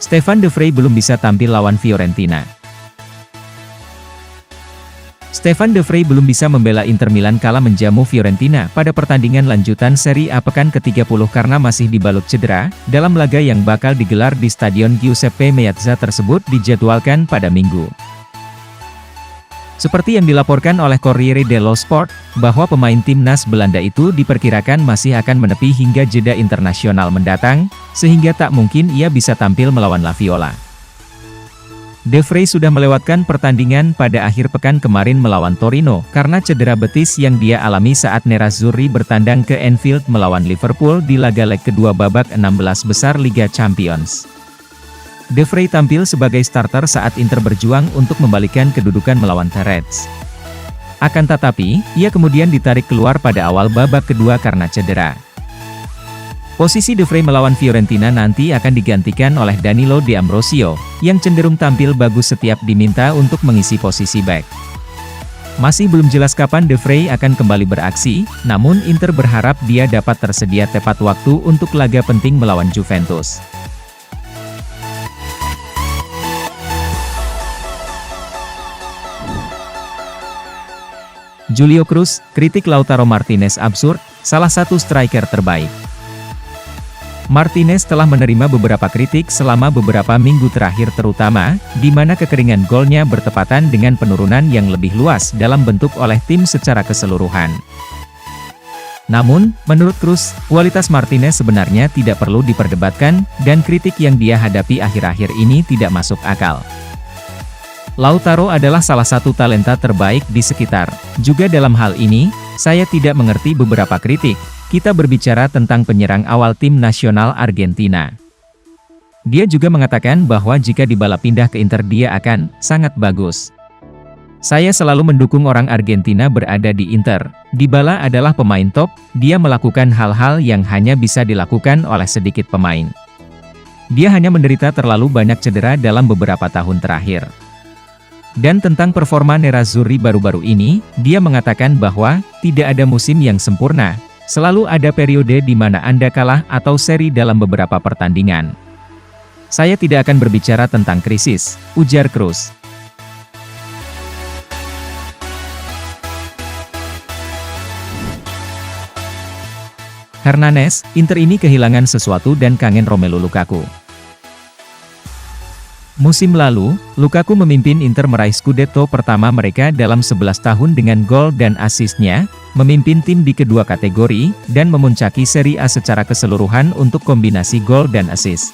Stefan de Vrij belum bisa tampil lawan Fiorentina. Stefan de Vrij belum bisa membela Inter Milan kala menjamu Fiorentina pada pertandingan lanjutan Serie A pekan ke-30 karena masih dibalut cedera. Dalam laga yang bakal digelar di Stadion Giuseppe Meazza tersebut dijadwalkan pada Minggu. Seperti yang dilaporkan oleh Corriere dello Sport, bahwa pemain timnas Belanda itu diperkirakan masih akan menepi hingga jeda internasional mendatang, sehingga tak mungkin ia bisa tampil melawan La Viola. De Vrij sudah melewatkan pertandingan pada akhir pekan kemarin melawan Torino, karena cedera betis yang dia alami saat Nerazzurri bertandang ke Anfield melawan Liverpool di laga leg kedua babak 16 besar Liga Champions. De Vrij tampil sebagai starter saat Inter berjuang untuk membalikan kedudukan melawan The Reds. Akan tetapi, ia kemudian ditarik keluar pada awal babak kedua karena cedera. Posisi De Vrij melawan Fiorentina nanti akan digantikan oleh Danilo D'Ambrosio, yang cenderung tampil bagus setiap diminta untuk mengisi posisi bek. Masih belum jelas kapan De Vrij akan kembali beraksi, namun Inter berharap dia dapat tersedia tepat waktu untuk laga penting melawan Juventus. Julio Cruz, kritik Lautaro Martinez absurd, salah satu striker terbaik. Martinez telah menerima beberapa kritik selama beberapa minggu terakhir terutama, di mana kekeringan golnya bertepatan dengan penurunan yang lebih luas dalam bentuk oleh tim secara keseluruhan. Namun, menurut Cruz, kualitas Martinez sebenarnya tidak perlu diperdebatkan, dan kritik yang dia hadapi akhir-akhir ini tidak masuk akal. Lautaro adalah salah satu talenta terbaik di sekitar. Juga dalam hal ini, saya tidak mengerti beberapa kritik. Kita berbicara tentang penyerang awal tim nasional Argentina. Dia juga mengatakan bahwa jika Dybala pindah ke Inter dia akan sangat bagus. Saya selalu mendukung orang Argentina berada di Inter. Dybala adalah pemain top, dia melakukan hal-hal yang hanya bisa dilakukan oleh sedikit pemain. Dia hanya menderita terlalu banyak cedera dalam beberapa tahun terakhir. Dan tentang performa Nerazzurri baru-baru ini, dia mengatakan bahwa tidak ada musim yang sempurna. Selalu ada periode di mana Anda kalah atau seri dalam beberapa pertandingan. Saya tidak akan berbicara tentang krisis, ujar Cruz. Hernanes, Inter ini kehilangan sesuatu dan kangen Romelu Lukaku. Musim lalu, Lukaku memimpin Inter meraih Scudetto pertama mereka dalam 11 tahun dengan gol dan asisnya, memimpin tim di kedua kategori, dan memuncaki Serie A secara keseluruhan untuk kombinasi gol dan asis.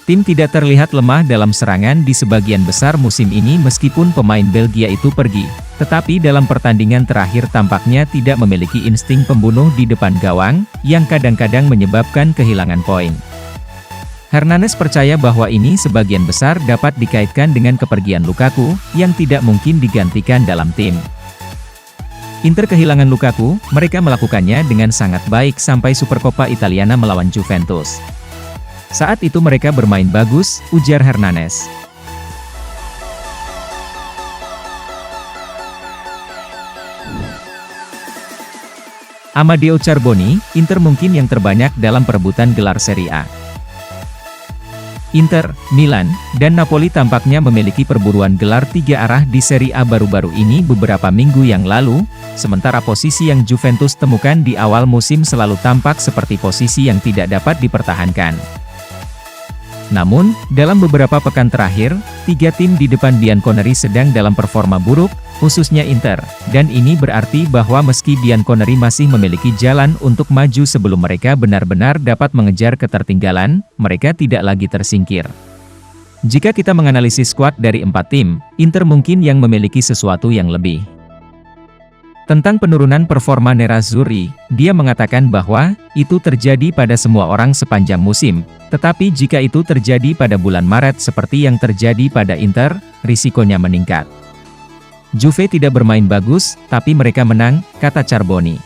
Tim tidak terlihat lemah dalam serangan di sebagian besar musim ini meskipun pemain Belgia itu pergi, tetapi dalam pertandingan terakhir tampaknya tidak memiliki insting pembunuh di depan gawang, yang kadang-kadang menyebabkan kehilangan poin. Hernanes percaya bahwa ini sebagian besar dapat dikaitkan dengan kepergian Lukaku, yang tidak mungkin digantikan dalam tim. Inter kehilangan Lukaku, mereka melakukannya dengan sangat baik sampai Supercoppa Italiana melawan Juventus. Saat itu mereka bermain bagus, ujar Hernanes. Amadeo Charboni, Inter mungkin yang terbanyak dalam perebutan gelar Serie A. Inter, Milan, dan Napoli tampaknya memiliki perburuan gelar 3 arah di Serie A baru-baru ini beberapa minggu yang lalu, sementara posisi yang Juventus temukan di awal musim selalu tampak seperti posisi yang tidak dapat dipertahankan. Namun, dalam beberapa pekan terakhir, 3 tim di depan Bianconeri sedang dalam performa buruk, khususnya Inter, dan ini berarti bahwa meski Bianconeri masih memiliki jalan untuk maju sebelum mereka benar-benar dapat mengejar ketertinggalan, mereka tidak lagi tersingkir. Jika kita menganalisis skuad dari 4 tim, Inter mungkin yang memiliki sesuatu yang lebih. Tentang penurunan performa Nerazzurri, dia mengatakan bahwa itu terjadi pada semua orang sepanjang musim, tetapi jika itu terjadi pada bulan Maret seperti yang terjadi pada Inter, risikonya meningkat. Juve tidak bermain bagus, tapi mereka menang, kata Charboni.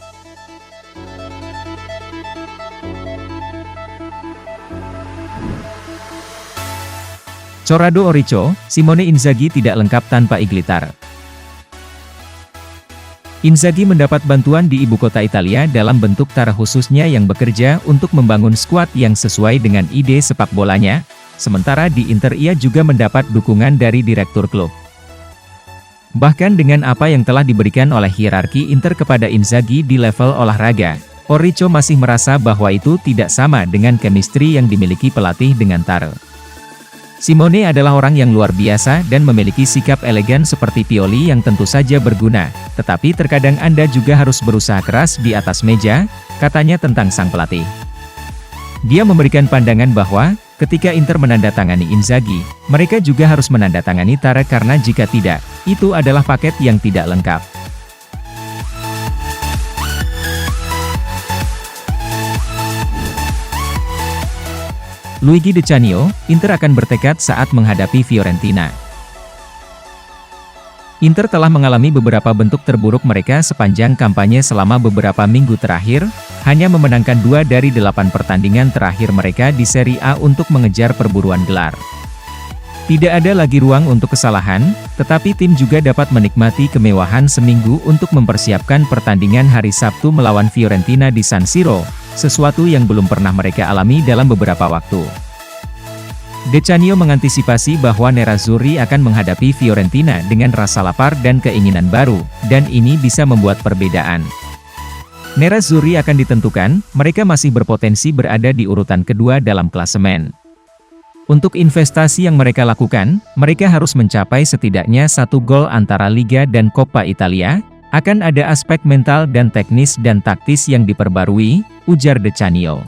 Corrado Orico, Simone Inzaghi tidak lengkap tanpa Iglitar. Inzaghi mendapat bantuan di ibu kota Italia dalam bentuk tara khususnya yang bekerja untuk membangun skuad yang sesuai dengan ide sepak bolanya. sementara di Inter ia juga mendapat dukungan dari direktur klub. Bahkan dengan apa yang telah diberikan oleh hierarki Inter kepada Inzaghi di level olahraga, Orrico masih merasa bahwa itu tidak sama dengan chemistry yang dimiliki pelatih dengan Tare. Simone adalah orang yang luar biasa dan memiliki sikap elegan seperti Pioli yang tentu saja berguna, tetapi terkadang Anda juga harus berusaha keras di atas meja, katanya tentang sang pelatih. Dia memberikan pandangan bahwa, ketika Inter menandatangani Inzaghi, mereka juga harus menandatangani Tare karena jika tidak, itu adalah paket yang tidak lengkap. Luigi De Canio, Inter akan bertekad saat menghadapi Fiorentina. Inter telah mengalami beberapa bentuk terburuk mereka sepanjang kampanye selama beberapa minggu terakhir, hanya memenangkan 2 dari 8 pertandingan terakhir mereka di Serie A untuk mengejar perburuan gelar. Tidak ada lagi ruang untuk kesalahan, tetapi tim juga dapat menikmati kemewahan seminggu untuk mempersiapkan pertandingan hari Sabtu melawan Fiorentina di San Siro, sesuatu yang belum pernah mereka alami dalam beberapa waktu. De Canio mengantisipasi bahwa Nerazzurri akan menghadapi Fiorentina dengan rasa lapar dan keinginan baru, dan ini bisa membuat perbedaan. Nerazzurri akan ditentukan, mereka masih berpotensi berada di urutan kedua dalam klasemen. Untuk investasi yang mereka lakukan, mereka harus mencapai setidaknya 1 gol antara Liga dan Coppa Italia. Akan ada aspek mental dan teknis dan taktis yang diperbarui, ujar De Canio.